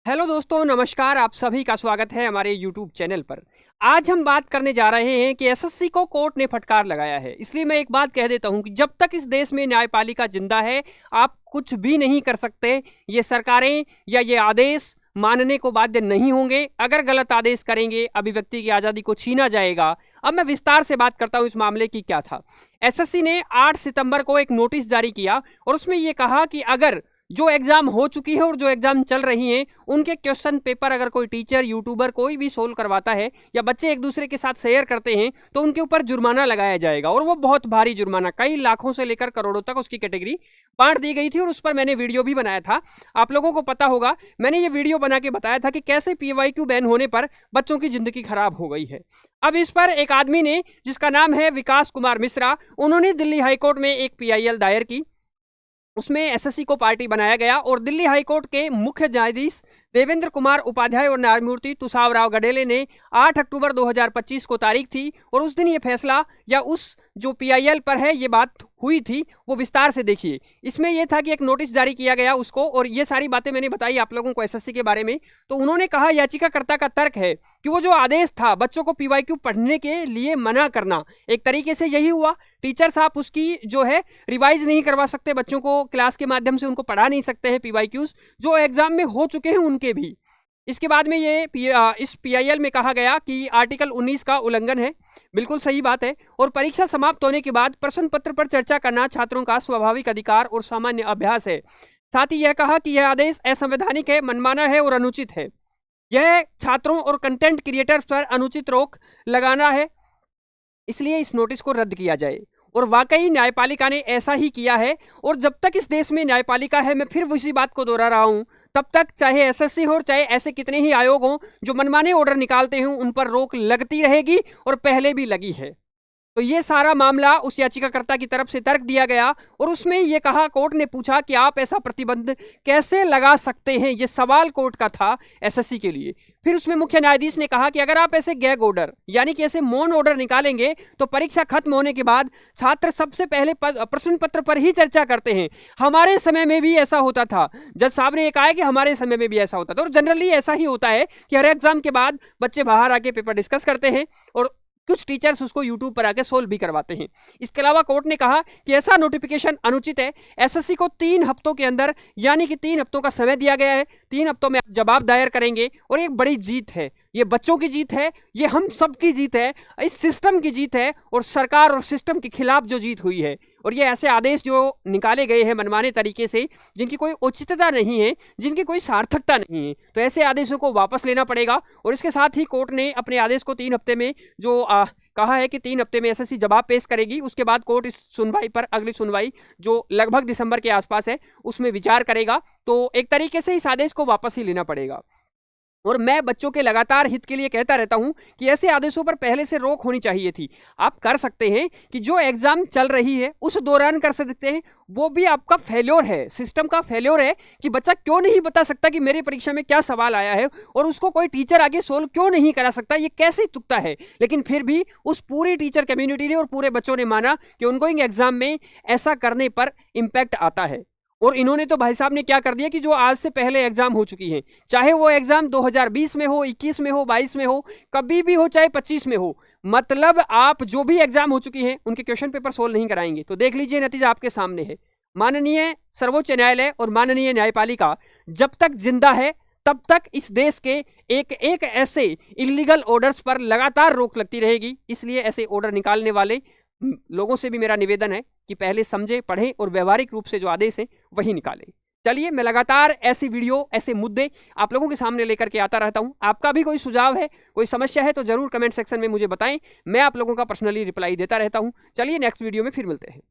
Hello दोस्तों, नमस्कार। आप सभी का स्वागत है हमारे यूट्यूब चैनल पर। आज हम बात करने जा रहे हैं कि एसएससी को कोर्ट ने फटकार लगाया है। इसलिए मैं एक बात कह देता हूं कि जब तक इस देश में न्यायपालिका जिंदा है, आप कुछ भी नहीं कर सकते। ये सरकारें या ये आदेश मानने को बाध्य नहीं होंगे। अगर गलत आदेश करेंगे, अभिव्यक्ति की आज़ादी को छीना जाएगा। अब मैं विस्तार से बात करता हूं इस मामले की क्या था। एसएससी ने 8 सितंबर को एक नोटिस जारी किया और उसमें यह कहा कि अगर जो एग्जाम हो चुकी है और जो एग्जाम चल रही हैं उनके क्वेश्चन पेपर अगर कोई टीचर, यूट्यूबर कोई भी सोल्व करवाता है या बच्चे एक दूसरे के साथ शेयर करते हैं तो उनके ऊपर जुर्माना लगाया जाएगा। और वो बहुत भारी जुर्माना, कई लाखों से लेकर करोड़ों तक उसकी कैटेगरी बांट दी गई थी और उस पर मैंने वीडियो भी बनाया था। आप लोगों को पता होगा, मैंने ये वीडियो बना के बताया था कि कैसे PYQ बैन होने पर बच्चों की जिंदगी खराब हो गई है। अब इस पर एक आदमी ने, जिसका नाम है विकास कुमार मिश्रा, उन्होंने दिल्ली हाईकोर्ट में एक PIL दायर की। उसमें एसएससी को पार्टी बनाया गया और दिल्ली हाईकोर्ट के मुख्य न्यायाधीश देवेंद्र कुमार उपाध्याय और न्यायमूर्ति तुषारराव गडेले ने 8 अक्टूबर 2025 को तारीख थी और उस दिन ये फैसला या उस जो PIL पर है ये बात हुई थी वो विस्तार से देखिए। इसमें यह था कि एक नोटिस जारी किया गया उसको, और ये सारी बातें मैंने बताई आप लोगों को एसएससी के बारे में। तो उन्होंने कहा, याचिकाकर्ता का तर्क है कि वो जो आदेश था बच्चों को PYQ पढ़ने के लिए मना करना, एक तरीके से यही हुआ। टीचर साहब उसकी जो है रिवाइज नहीं करवा सकते, बच्चों को क्लास के माध्यम से उनको पढ़ा नहीं सकते हैं PYQs जो एग्जाम में हो चुके हैं उनके भी। इसके बाद में ये इस PIL में कहा गया कि आर्टिकल 19 का उल्लंघन है। बिल्कुल सही बात है। और परीक्षा समाप्त होने के बाद प्रश्न पत्र पर चर्चा करना छात्रों का स्वाभाविक अधिकार और सामान्य अभ्यास है। साथ ही यह कहा कि यह आदेश असंवैधानिक है, मनमाना है और अनुचित है। यह छात्रों और कंटेंट क्रिएटर्स पर अनुचित रोक लगाना है, इसलिए इस नोटिस को रद्द किया जाए। और वाकई न्यायपालिका ने ऐसा ही किया है। और जब तक इस देश में न्यायपालिका है, मैं फिर उसी बात को दोहरा रहा हूं, तब तक चाहे एसएससी हो, चाहे ऐसे कितने ही आयोग हों जो मनमाने ऑर्डर निकालते हैं, उन पर रोक लगती रहेगी और पहले भी लगी है। तो ये सारा मामला उस याचिकाकर्ता की तरफ से तर्क दिया गया और उसमें ये कहा, कोर्ट ने पूछा कि आप ऐसा प्रतिबंध कैसे लगा सकते हैं। ये सवाल कोर्ट का था एसएससी के लिए। फिर उसमें मुख्य न्यायाधीश ने कहा कि अगर आप ऐसे गैग ऑर्डर यानी कि ऐसे मौन ऑर्डर निकालेंगे तो परीक्षा खत्म होने के बाद छात्र सबसे पहले प्रश्न पत्र पर ही चर्चा करते हैं। हमारे समय में भी ऐसा होता था। जज साहब ने ये कहा है कि हमारे समय में भी ऐसा होता था और जनरली ऐसा ही होता है कि हर एग्जाम के बाद बच्चे बाहर आके पेपर डिस्कस करते हैं और कुछ टीचर्स उसको यूट्यूब पर आके सोल्व भी करवाते हैं। इसके अलावा कोर्ट ने कहा कि ऐसा नोटिफिकेशन अनुचित है। एसएससी को 3 हफ्तों के अंदर यानी कि 3 हफ्तों का समय दिया गया है। 3 हफ्तों में आप जवाब दायर करेंगे और एक बड़ी जीत है। ये बच्चों की जीत है, ये हम सब की जीत है, इस सिस्टम की जीत है और सरकार और सिस्टम के खिलाफ जो जीत हुई है। और ये ऐसे आदेश जो निकाले गए हैं मनमाने तरीके से, जिनकी कोई औचित्यता नहीं है, जिनकी कोई सार्थकता नहीं है, तो ऐसे आदेशों को वापस लेना पड़ेगा। और इसके साथ ही कोर्ट ने अपने आदेश को 3 हफ्ते में जो कहा है कि 3 हफ्ते में एसएससी जवाब पेश करेगी। उसके बाद कोर्ट इस सुनवाई पर, अगली सुनवाई जो लगभग दिसंबर के आसपास है, उसमें विचार करेगा। तो एक तरीके से इस आदेश को वापस ही लेना पड़ेगा। और मैं बच्चों के लगातार हित के लिए कहता रहता हूं कि ऐसे आदेशों पर पहले से रोक होनी चाहिए थी। आप कर सकते हैं कि जो एग्जाम चल रही है उस दौरान कर सकते हैं, वो भी आपका फेल्योर है, सिस्टम का फेल्योर है कि बच्चा क्यों नहीं बता सकता कि मेरी परीक्षा में क्या सवाल आया है और उसको कोई टीचर आगे सोल्व क्यों नहीं करा सकता। ये कैसे तुकता है। लेकिन फिर भी उस पूरी टीचर कम्युनिटी ने और पूरे बच्चों ने माना कि उनगोइंग एग्जाम में ऐसा करने पर इंपैक्ट आता है। और इन्होंने तो भाई साहब ने क्या कर दिया कि जो आज से पहले एग्जाम हो चुकी है, चाहे वो एग्जाम 2020 में हो, 21 में हो, 22 में हो, कभी भी हो, चाहे 25 में हो, मतलब आप जो भी एग्जाम हो चुकी हैं उनके क्वेश्चन पेपर सोल्व नहीं कराएंगे। तो देख लीजिए, नतीजा आपके सामने है। माननीय सर्वोच्च न्यायालय और माननीय न्यायपालिका जब तक जिंदा है तब तक इस देश के एक ऐसे इलीगल ऑर्डर्स पर लगातार रोक लगती रहेगी। इसलिए ऐसे ऑर्डर निकालने वाले लोगों से भी मेरा निवेदन है कि पहले समझे, पढ़ें और व्यवहारिक रूप से जो आदेश है वही निकालें। चलिए, मैं लगातार ऐसी वीडियो, ऐसे मुद्दे आप लोगों के सामने लेकर के आता रहता हूं। आपका भी कोई सुझाव है, कोई समस्या है तो जरूर कमेंट सेक्शन में मुझे बताएं। मैं आप लोगों का पर्सनली रिप्लाई देता रहता हूं। चलिए, नेक्स्ट वीडियो में फिर मिलते हैं।